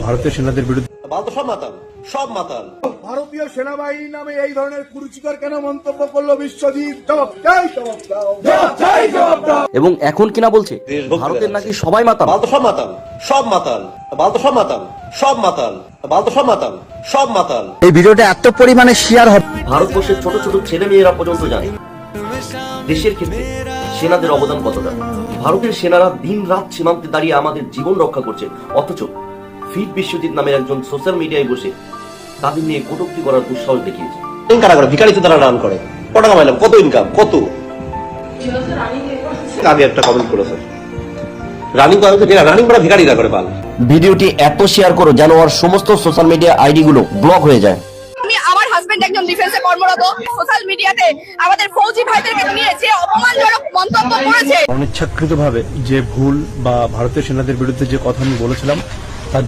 ভারতীয় সেনাদের বিরুদ্ধে সব মাতাল। ভারতীয় সেনাবাহিনী নামে এই ধরনের কুরুচিকর কেন মন্তব্য করলো বিশ্বজিৎ? জবাব চাই, জবাব দাও। এবং এখন কিনা বলছে ভারতের নাকি সবাই মাতাল। সব মাতাল, সব মাতাল, সব মাতাল, সব মাতাল, সব মাতাল, সব মাতাল। এই ভিডিওটা এত পরিমাণে শেয়ার হবে, ভারতবর্ষের ছোট ছোট ছেলে মেয়েরা পর্যন্ত জানে দেশের ক্ষেত্রে সেনাদের অবদান কতটা। ভারতের সেনারা দিন রাত সীমান্তে দাঁড়িয়ে আমাদের জীবন রক্ষা করছে, অথচ ফিট বিশ্বজিৎ নামের একজন সোশ্যাল মিডিয়ায় বসে তাদের নিয়ে কটূক্তি করার দুঃসাহস দেখিয়েছে। কারা করে ভিখারি তো তারা রান করে, কত টাকা পাইলাম, কত ইনকাম, কত। আগে একটা কমেন্ট করেছে রানিং রানিং করা ভিখারিরা করে পাল। ভিডিওটি এত শেয়ার করো যেন ওর সমস্ত সোশ্যাল মিডিয়া আইডি গুলো ব্লক হয়ে যায়। আমার হাজবেন্ড একজন ডিফেন্সে কর্মরত, সোশ্যাল মিডিয়াতে আমাদের ফৌজি ভাইদেরকে নিয়ে যে অপমানজনক মন্তব্য করেছে, অনিচ্ছাকৃতভাবে যে ভুল বা ভারতীয় সেনাদের বিরুদ্ধে যে কথা আমি বলেছিলাম